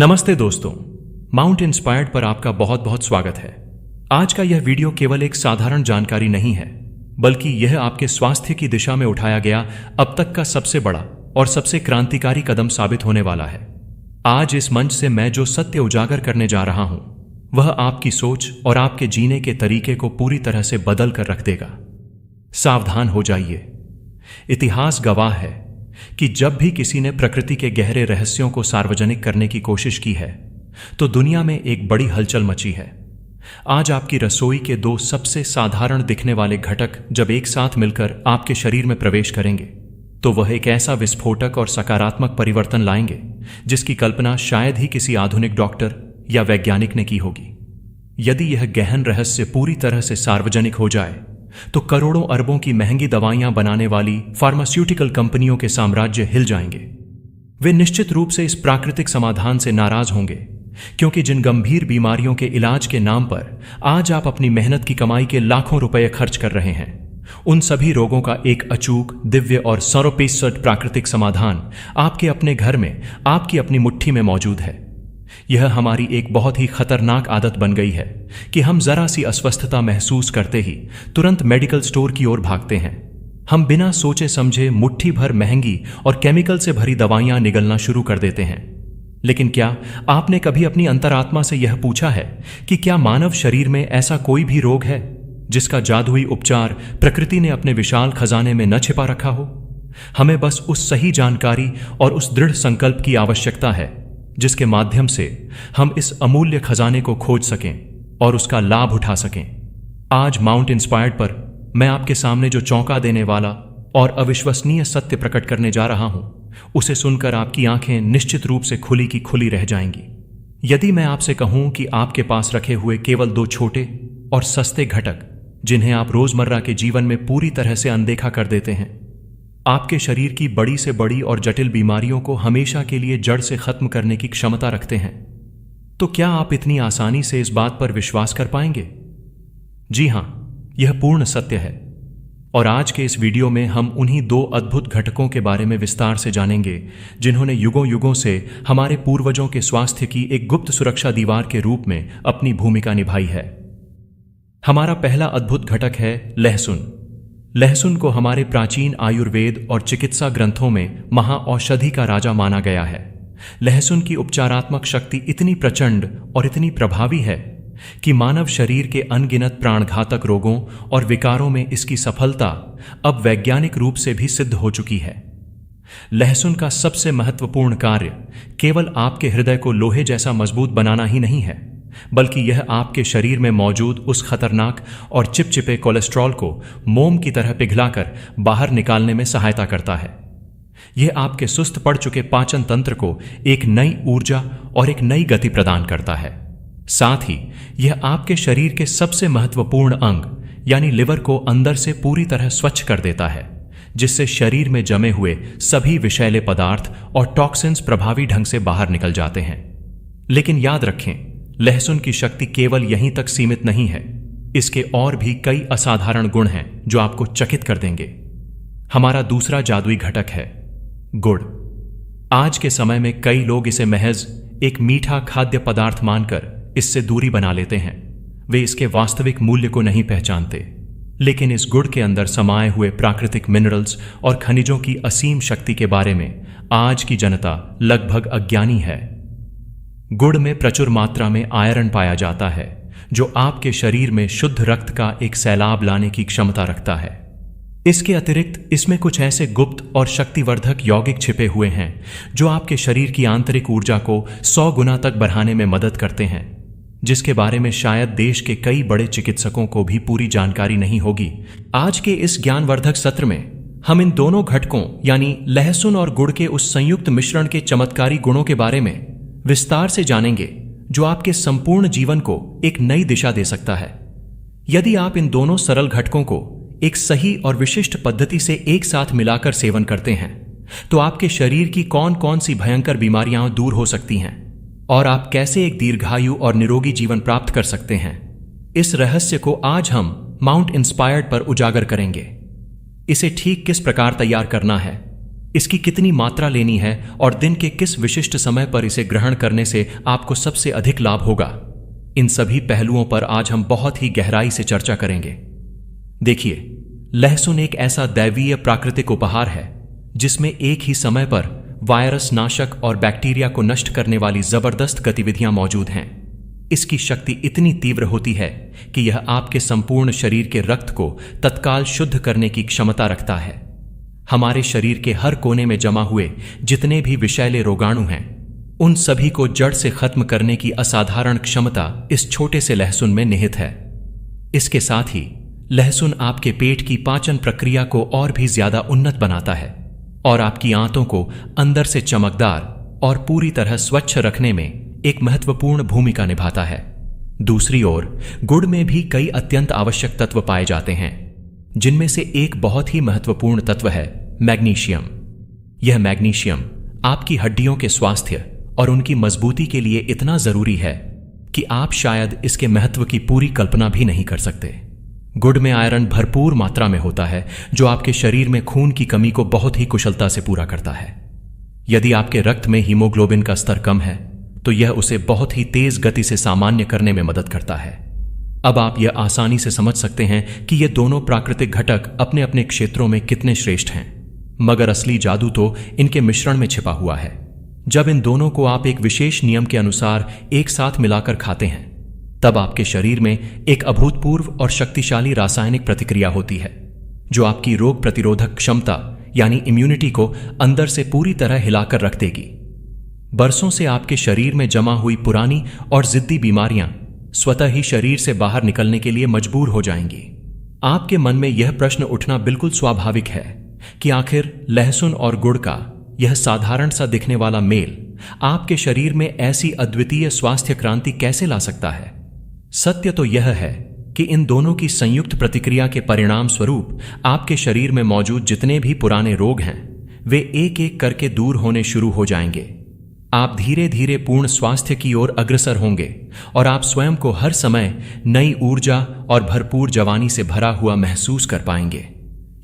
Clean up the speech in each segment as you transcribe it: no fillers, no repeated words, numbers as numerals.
नमस्ते दोस्तों, mount inspired पर आपका बहुत बहुत स्वागत है। आज का यह वीडियो केवल एक साधारण जानकारी नहीं है, बल्कि यह आपके स्वास्थ्य की दिशा में उठाया गया अब तक का सबसे बड़ा और सबसे क्रांतिकारी कदम साबित होने वाला है। आज इस मंच से मैं जो सत्य उजागर करने जा रहा हूं, वह आपकी सोच और आपके जीने के तरीके को पूरी तरह से बदल कर रख देगा। सावधान हो जाइए। इतिहास गवाह है कि जब भी किसी ने प्रकृति के गहरे रहस्यों को सार्वजनिक करने की कोशिश की है, तो दुनिया में एक बड़ी हलचल मची है। आज आपकी रसोई के दो सबसे साधारण दिखने वाले घटक जब एक साथ मिलकर आपके शरीर में प्रवेश करेंगे, तो वह एक ऐसा विस्फोटक और सकारात्मक परिवर्तन लाएंगे जिसकी कल्पना शायद ही किसी आधुनिक डॉक्टर या वैज्ञानिक ने की होगी। यदि यह गहन रहस्य पूरी तरह से सार्वजनिक हो जाए, तो करोड़ों अरबों की महंगी दवाइयां बनाने वाली फार्मास्यूटिकल कंपनियों के साम्राज्य हिल जाएंगे। वे निश्चित रूप से इस प्राकृतिक समाधान से नाराज होंगे, क्योंकि जिन गंभीर बीमारियों के इलाज के नाम पर आज आप अपनी मेहनत की कमाई के लाखों रुपए खर्च कर रहे हैं, उन सभी रोगों का एक अचूक, दिव्य और सर्वोपरि प्राकृतिक समाधान आपके अपने घर में, आपकी अपनी मुट्ठी में मौजूद है। यह हमारी एक बहुत ही खतरनाक आदत बन गई है कि हम जरा सी अस्वस्थता महसूस करते ही तुरंत मेडिकल स्टोर की ओर भागते हैं। हम बिना सोचे समझे मुट्ठी भर महंगी और केमिकल से भरी दवाइयां निगलना शुरू कर देते हैं। लेकिन क्या आपने कभी अपनी अंतरात्मा से यह पूछा है कि क्या मानव शरीर में ऐसा कोई भी रोग है जिसका जादुई उपचार प्रकृति ने अपने विशाल खजाने में न छिपा रखा हो? हमें बस उस सही जानकारी और उस दृढ़ संकल्प की आवश्यकता है जिसके माध्यम से हम इस अमूल्य खजाने को खोज सकें और उसका लाभ उठा सकें। आज माउंट इंस्पायर्ड पर मैं आपके सामने जो चौंका देने वाला और अविश्वसनीय सत्य प्रकट करने जा रहा हूं, उसे सुनकर आपकी आंखें निश्चित रूप से खुली की खुली रह जाएंगी। यदि मैं आपसे कहूं कि आपके पास रखे हुए केवल दो छोटे और सस्ते घटक, जिन्हें आप रोजमर्रा के जीवन में पूरी तरह से अनदेखा कर देते हैं, आपके शरीर की बड़ी से बड़ी और जटिल बीमारियों को हमेशा के लिए जड़ से खत्म करने की क्षमता रखते हैं, तो क्या आप इतनी आसानी से इस बात पर विश्वास कर पाएंगे? जी हां, यह पूर्ण सत्य है। और आज के इस वीडियो में हम उन्हीं दो अद्भुत घटकों के बारे में विस्तार से जानेंगे जिन्होंने युगों युगों से हमारे पूर्वजों के स्वास्थ्य की एक गुप्त सुरक्षा दीवार के रूप में अपनी भूमिका निभाई है। हमारा पहला अद्भुत घटक है लहसुन। लहसुन को हमारे प्राचीन आयुर्वेद और चिकित्सा ग्रंथों में महाऔषधि का राजा माना गया है। लहसुन की उपचारात्मक शक्ति इतनी प्रचंड और इतनी प्रभावी है कि मानव शरीर के अनगिनत प्राणघातक रोगों और विकारों में इसकी सफलता अब वैज्ञानिक रूप से भी सिद्ध हो चुकी है। लहसुन का सबसे महत्वपूर्ण कार्य केवल आपके हृदय को लोहे जैसा मजबूत बनाना ही नहीं है, बल्कि यह आपके शरीर में मौजूद उस खतरनाक और चिपचिपे कोलेस्ट्रॉल को मोम की तरह पिघलाकर बाहर निकालने में सहायता करता है। यह आपके सुस्त पड़ चुके पाचन तंत्र को एक नई ऊर्जा और एक नई गति प्रदान करता है। साथ ही यह आपके शरीर के सबसे महत्वपूर्ण अंग यानी लिवर को अंदर से पूरी तरह स्वच्छ कर देता है, जिससे शरीर में जमे हुए सभी विषैले पदार्थ और टॉक्सिन्स प्रभावी ढंग से बाहर निकल जाते हैं। लेकिन याद रखें, लहसुन की शक्ति केवल यहीं तक सीमित नहीं है। इसके और भी कई असाधारण गुण हैं जो आपको चकित कर देंगे। हमारा दूसरा जादुई घटक है गुड़। आज के समय में कई लोग इसे महज एक मीठा खाद्य पदार्थ मानकर इससे दूरी बना लेते हैं। वे इसके वास्तविक मूल्य को नहीं पहचानते, लेकिन इस गुड़ के अंदर समाये हुए प्राकृतिक मिनरल्स और खनिजों की असीम शक्ति के बारे में आज की जनता लगभग अज्ञानी है। गुड़ में प्रचुर मात्रा में आयरन पाया जाता है, जो आपके शरीर में शुद्ध रक्त का एक सैलाब लाने की क्षमता रखता है। इसके अतिरिक्त इसमें कुछ ऐसे गुप्त और शक्तिवर्धक यौगिक छिपे हुए हैं जो आपके शरीर की आंतरिक ऊर्जा को 100 गुना तक बढ़ाने में मदद करते हैं, जिसके बारे में शायद देश के कई बड़े चिकित्सकों को भी पूरी जानकारी नहीं होगी। आज के इस ज्ञानवर्धक सत्र में हम इन दोनों घटकों यानी लहसुन और गुड़ के उस संयुक्त मिश्रण के चमत्कारी गुणों के बारे में विस्तार से जानेंगे, जो आपके संपूर्ण जीवन को एक नई दिशा दे सकता है। यदि आप इन दोनों सरल घटकों को एक सही और विशिष्ट पद्धति से एक साथ मिलाकर सेवन करते हैं, तो आपके शरीर की कौन कौन सी भयंकर बीमारियां दूर हो सकती हैं और आप कैसे एक दीर्घायु और निरोगी जीवन प्राप्त कर सकते हैं। इस रहस्य को आज हम माउंट इंस्पायर्ड पर उजागर करेंगे। इसे ठीक किस प्रकार तैयार करना है, इसकी कितनी मात्रा लेनी है और दिन के किस विशिष्ट समय पर इसे ग्रहण करने से आपको सबसे अधिक लाभ होगा, इन सभी पहलुओं पर आज हम बहुत ही गहराई से चर्चा करेंगे। देखिए, लहसुन एक ऐसा दैवीय प्राकृतिक उपहार है जिसमें एक ही समय पर वायरस नाशक और बैक्टीरिया को नष्ट करने वाली जबरदस्त गतिविधियां मौजूद हैं। इसकी शक्ति इतनी तीव्र होती है कि यह आपके संपूर्ण शरीर के रक्त को तत्काल शुद्ध करने की क्षमता रखता है। हमारे शरीर के हर कोने में जमा हुए जितने भी विषैले रोगाणु हैं, उन सभी को जड़ से खत्म करने की असाधारण क्षमता इस छोटे से लहसुन में निहित है। इसके साथ ही लहसुन आपके पेट की पाचन प्रक्रिया को और भी ज्यादा उन्नत बनाता है और आपकी आंतों को अंदर से चमकदार और पूरी तरह स्वच्छ रखने में एक महत्वपूर्ण भूमिका निभाता है। दूसरी ओर गुड़ में भी कई अत्यंत आवश्यक तत्व पाए जाते हैं, जिनमें से एक बहुत ही महत्वपूर्ण तत्व है मैग्नीशियम। यह मैग्नीशियम आपकी हड्डियों के स्वास्थ्य और उनकी मजबूती के लिए इतना जरूरी है कि आप शायद इसके महत्व की पूरी कल्पना भी नहीं कर सकते। गुड़ में आयरन भरपूर मात्रा में होता है, जो आपके शरीर में खून की कमी को बहुत ही कुशलता से पूरा करता है। यदि आपके रक्त में हीमोग्लोबिन का स्तर कम है तो यह उसे बहुत ही तेज गति से सामान्य करने में मदद करता है। अब आप यह आसानी से समझ सकते हैं कि ये दोनों प्राकृतिक घटक अपने अपने क्षेत्रों में कितने श्रेष्ठ हैं, मगर असली जादू तो इनके मिश्रण में छिपा हुआ है। जब इन दोनों को आप एक विशेष नियम के अनुसार एक साथ मिलाकर खाते हैं, तब आपके शरीर में एक अभूतपूर्व और शक्तिशाली रासायनिक प्रतिक्रिया होती है, जो आपकी रोग प्रतिरोधक क्षमता यानी इम्यूनिटी को अंदर से पूरी तरह हिलाकर रख देगी। बरसों से आपके शरीर में जमा हुई पुरानी और जिद्दी बीमारियां स्वतः ही शरीर से बाहर निकलने के लिए मजबूर हो जाएंगी। आपके मन में यह प्रश्न उठना बिल्कुल स्वाभाविक है कि आखिर लहसुन और गुड़ का यह साधारण सा दिखने वाला मेल आपके शरीर में ऐसी अद्वितीय स्वास्थ्य क्रांति कैसे ला सकता है। सत्य तो यह है कि इन दोनों की संयुक्त प्रतिक्रिया के परिणाम स्वरूप आपके शरीर में मौजूद जितने भी पुराने रोग हैं, वे एक एक करके दूर होने शुरू हो जाएंगे। आप धीरे धीरे पूर्ण स्वास्थ्य की ओर अग्रसर होंगे और आप स्वयं को हर समय नई ऊर्जा और भरपूर जवानी से भरा हुआ महसूस कर पाएंगे।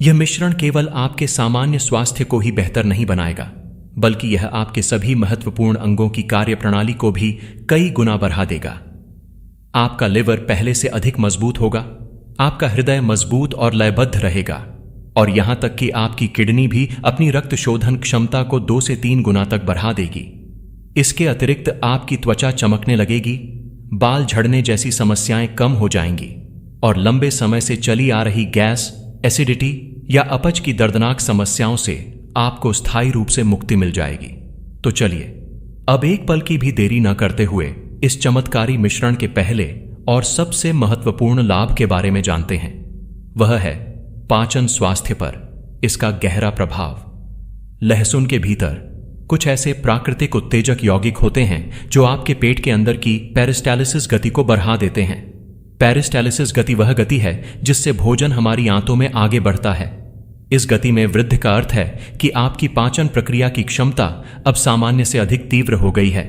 यह मिश्रण केवल आपके सामान्य स्वास्थ्य को ही बेहतर नहीं बनाएगा, बल्कि यह आपके सभी महत्वपूर्ण अंगों की कार्यप्रणाली को भी कई गुना बढ़ा देगा। आपका लिवर पहले से अधिक मजबूत होगा, आपका हृदय मजबूत और लयबद्ध रहेगा, और यहां तक कि आपकी किडनी भी अपनी रक्त शोधन क्षमता को 2 से 3 गुना तक बढ़ा देगी। इसके अतिरिक्त आपकी त्वचा चमकने लगेगी, बाल झड़ने जैसी समस्याएं कम हो जाएंगी और लंबे समय से चली आ रही गैस, एसिडिटी या अपच की दर्दनाक समस्याओं से आपको स्थायी रूप से मुक्ति मिल जाएगी। तो चलिए अब एक पल की भी देरी न करते हुए इस चमत्कारी मिश्रण के पहले और सबसे महत्वपूर्ण लाभ के बारे में जानते हैं। वह है पाचन स्वास्थ्य पर इसका गहरा प्रभाव। लहसुन के भीतर कुछ ऐसे प्राकृतिक उत्तेजक यौगिक होते हैं जो आपके पेट के अंदर की पेरिस्टालिसिस गति को बढ़ा देते हैं। पेरिस्टालिसिस गति वह गति है जिससे भोजन हमारी आंतों में आगे बढ़ता है। इस गति में वृद्धि का अर्थ है कि आपकी पाचन प्रक्रिया की क्षमता अब सामान्य से अधिक तीव्र हो गई है।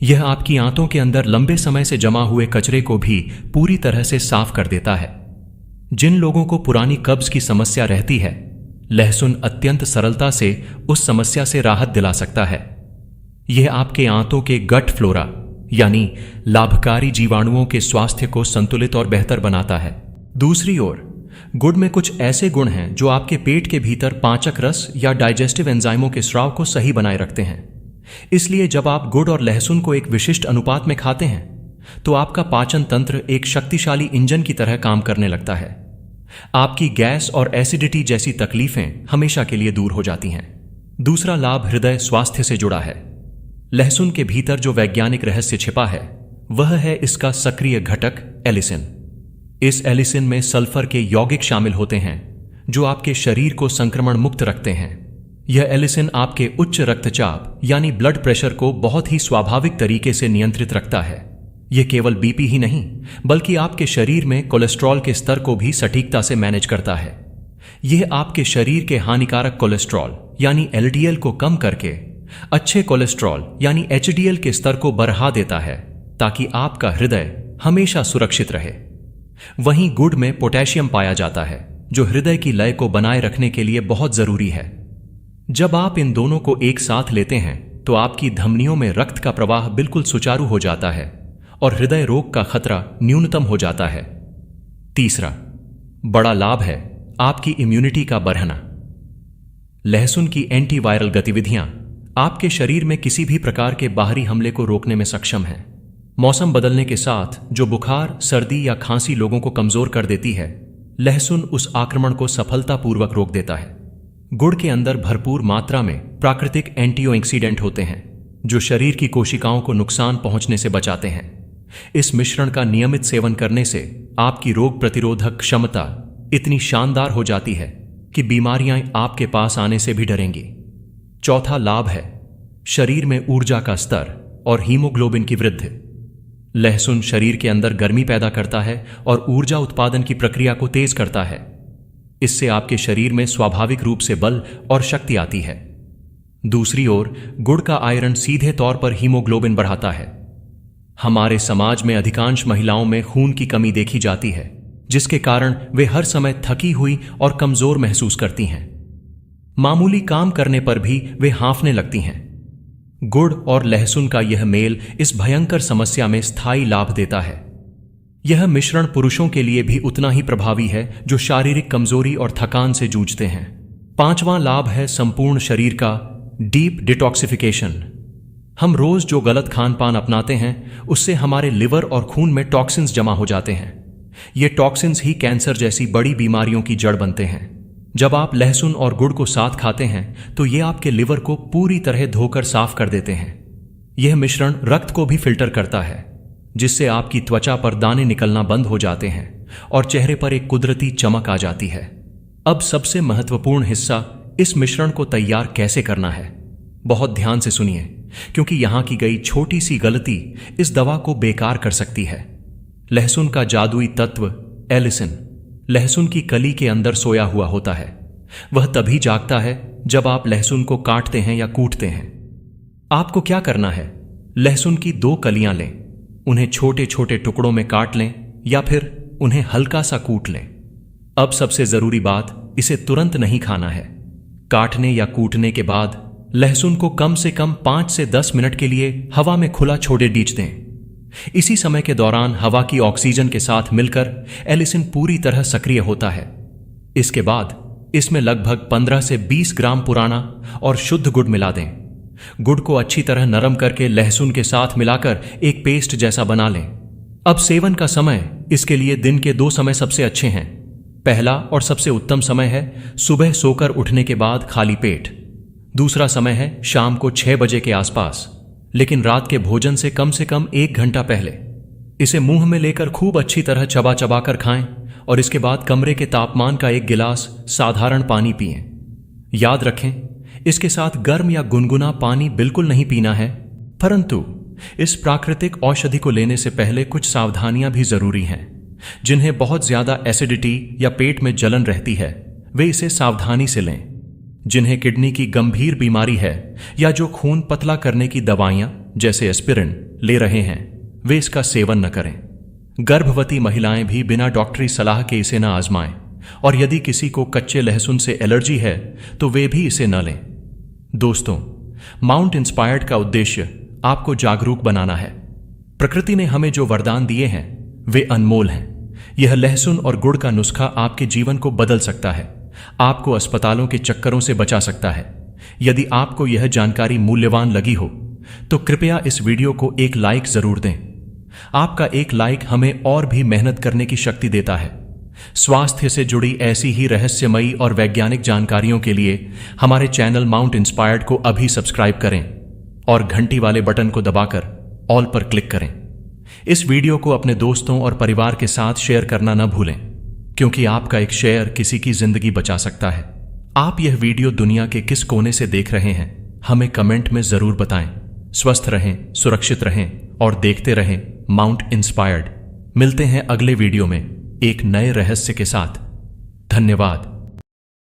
यह आपकी आंतों के अंदर लंबे समय से जमा हुए कचरे को भी पूरी तरह से साफ कर देता है। जिन लोगों को पुरानी कब्ज की समस्या रहती है, लहसुन अत्यंत सरलता से उस समस्या से राहत दिला सकता है। यह आपके आंतों के गट फ्लोरा यानी लाभकारी जीवाणुओं के स्वास्थ्य को संतुलित और बेहतर बनाता है। दूसरी ओर गुड़ में कुछ ऐसे गुण हैं जो आपके पेट के भीतर पाचक रस या डाइजेस्टिव एंजाइमों के स्राव को सही बनाए रखते हैं। इसलिए जब आप गुड़ और लहसुन को एक विशिष्ट अनुपात में खाते हैं तो आपका पाचन तंत्र एक शक्तिशाली इंजन की तरह काम करने लगता है। आपकी गैस और एसिडिटी जैसी तकलीफें हमेशा के लिए दूर हो जाती हैं। दूसरा लाभ हृदय स्वास्थ्य से जुड़ा है। लहसुन के भीतर जो वैज्ञानिक रहस्य छिपा है वह है इसका सक्रिय घटक एलिसिन। इस एलिसिन में सल्फर के यौगिक शामिल होते हैं जो आपके शरीर को संक्रमण मुक्त रखते हैं। यह एलिसिन आपके उच्च रक्तचाप यानी ब्लड प्रेशर को बहुत ही स्वाभाविक तरीके से नियंत्रित रखता है। यह केवल बीपी ही नहीं बल्कि आपके शरीर में कोलेस्ट्रॉल के स्तर को भी सटीकता से मैनेज करता है। यह आपके शरीर के हानिकारक कोलेस्ट्रॉल यानी एलडीएल को कम करके अच्छे कोलेस्ट्रॉल यानी एचडीएल के स्तर को बढ़ा देता है ताकि आपका हृदय हमेशा सुरक्षित रहे। वहीं गुड़ में पोटेशियम पाया जाता है जो हृदय की लय को बनाए रखने के लिए बहुत जरूरी है। जब आप इन दोनों को एक साथ लेते हैं तो आपकी धमनियों में रक्त का प्रवाह बिल्कुल सुचारू हो जाता है और हृदय रोग का खतरा न्यूनतम हो जाता है। तीसरा बड़ा लाभ है आपकी इम्यूनिटी का बढ़ना। लहसुन की एंटीवायरल गतिविधियां आपके शरीर में किसी भी प्रकार के बाहरी हमले को रोकने में सक्षम हैं। मौसम बदलने के साथ जो बुखार, सर्दी या खांसी लोगों को कमजोर कर देती है, लहसुन उस आक्रमण को सफलतापूर्वक रोक देता है। गुड़ के अंदर भरपूर मात्रा में प्राकृतिक एंटीऑक्सीडेंट होते हैं जो शरीर की कोशिकाओं को नुकसान पहुंचने से बचाते हैं। इस मिश्रण का नियमित सेवन करने से आपकी रोग प्रतिरोधक क्षमता इतनी शानदार हो जाती है कि बीमारियां आपके पास आने से भी डरेंगी। चौथा लाभ है शरीर में ऊर्जा का स्तर और हीमोग्लोबिन की वृद्धि। लहसुन शरीर के अंदर गर्मी पैदा करता है और ऊर्जा उत्पादन की प्रक्रिया को तेज करता है। इससे आपके शरीर में स्वाभाविक रूप से बल और शक्ति आती है। दूसरी ओर गुड़ का आयरन सीधे तौर पर हीमोग्लोबिन बढ़ाता है। हमारे समाज में अधिकांश महिलाओं में खून की कमी देखी जाती है, जिसके कारण वे हर समय थकी हुई और कमजोर महसूस करती हैं। मामूली काम करने पर भी वे हांफने लगती हैं। गुड़ और लहसुन का यह मेल इस भयंकर समस्या में स्थायी लाभ देता है। यह मिश्रण पुरुषों के लिए भी उतना ही प्रभावी है जो शारीरिक कमजोरी और थकान से जूझते हैं। पांचवां लाभ है संपूर्ण शरीर का डीप डिटॉक्सिफिकेशन। हम रोज जो गलत खान पान अपनाते हैं उससे हमारे लिवर और खून में टॉक्सिन्स जमा हो जाते हैं। ये टॉक्सिन्स ही कैंसर जैसी बड़ी बीमारियों की जड़ बनते हैं। जब आप लहसुन और गुड़ को साथ खाते हैं तो ये आपके लिवर को पूरी तरह धोकर साफ कर देते हैं। यह मिश्रण रक्त को भी फिल्टर करता है, जिससे आपकी त्वचा पर दाने निकलना बंद हो जाते हैं और चेहरे पर एक कुदरती चमक आ जाती है। अब सबसे महत्वपूर्ण हिस्सा, इस मिश्रण को तैयार कैसे करना है। बहुत ध्यान से सुनिए, क्योंकि यहां की गई छोटी सी गलती इस दवा को बेकार कर सकती है। लहसुन का जादुई तत्व एलिसिन लहसुन की कली के अंदर सोया हुआ होता है। वह तभी जागता है जब आप लहसुन को काटते हैं या कूटते हैं। आपको क्या करना है, लहसुन की 2 कलियां लें, उन्हें छोटे छोटे टुकड़ों में काट लें या फिर उन्हें हल्का सा कूट लें। अब सबसे जरूरी बात, इसे तुरंत नहीं खाना है। काटने या कूटने के बाद लहसुन को कम से कम 5 से 10 मिनट के लिए हवा में खुला छोड़े दीज दें। इसी समय के दौरान हवा की ऑक्सीजन के साथ मिलकर एलिसिन पूरी तरह सक्रिय होता है। इसके बाद इसमें लगभग 15 से 20 ग्राम पुराना और शुद्ध गुड़ मिला दें। गुड़ को अच्छी तरह नरम करके लहसुन के साथ मिलाकर एक पेस्ट जैसा बना लें। अब सेवन का समय, इसके लिए दिन के 2 समय सबसे अच्छे हैं। पहला और सबसे उत्तम समय है सुबह सोकर उठने के बाद खाली पेट। दूसरा समय है शाम को 6 बजे के आसपास, लेकिन रात के भोजन से कम 1 घंटा पहले। इसे मुंह में लेकर खूब अच्छी तरह चबा चबा कर खाएं और इसके बाद कमरे के तापमान का 1 गिलास साधारण पानी पिएं। याद रखें, इसके साथ गर्म या गुनगुना पानी बिल्कुल नहीं पीना है, परंतु इस प्राकृतिक औषधि को लेने से पहले कुछ सावधानियां भी जरूरी हैं। जिन्हें बहुत ज्यादा एसिडिटी या पेट में जलन रहती है, वे इसे सावधानी से लें। जिन्हें किडनी की गंभीर बीमारी है या जो खून पतला करने की दवाइयां जैसे एस्पिरिन ले रहे हैं, वे इसका सेवन न करें। गर्भवती महिलाएं भी बिना डॉक्टरी सलाह के इसे न आजमाएं, और यदि किसी को कच्चे लहसुन से एलर्जी है तो वे भी इसे न लें। दोस्तों, माउंट इंस्पायर्ड का उद्देश्य आपको जागरूक बनाना है। प्रकृति ने हमें जो वरदान दिए हैं वे अनमोल हैं। यह लहसुन और गुड़ का नुस्खा आपके जीवन को बदल सकता है, आपको अस्पतालों के चक्करों से बचा सकता है। यदि आपको यह जानकारी मूल्यवान लगी हो तो कृपया इस वीडियो को एक लाइक जरूर दें। आपका एक लाइक हमें और भी मेहनत करने की शक्ति देता है। स्वास्थ्य से जुड़ी ऐसी ही रहस्यमयी और वैज्ञानिक जानकारियों के लिए हमारे चैनल माउंट इंस्पायर्ड को अभी सब्सक्राइब करें और घंटी वाले बटन को दबाकर ऑल पर क्लिक करें। इस वीडियो को अपने दोस्तों और परिवार के साथ शेयर करना न भूलें, क्योंकि आपका एक शेयर किसी की जिंदगी बचा सकता है। आप यह वीडियो दुनिया के किस कोने से देख रहे हैं, हमें कमेंट में जरूर बताएं। स्वस्थ रहें, सुरक्षित रहें और देखते रहें माउंट इंस्पायर्ड। मिलते हैं अगले वीडियो में एक नए रहस्य के साथ। धन्यवाद।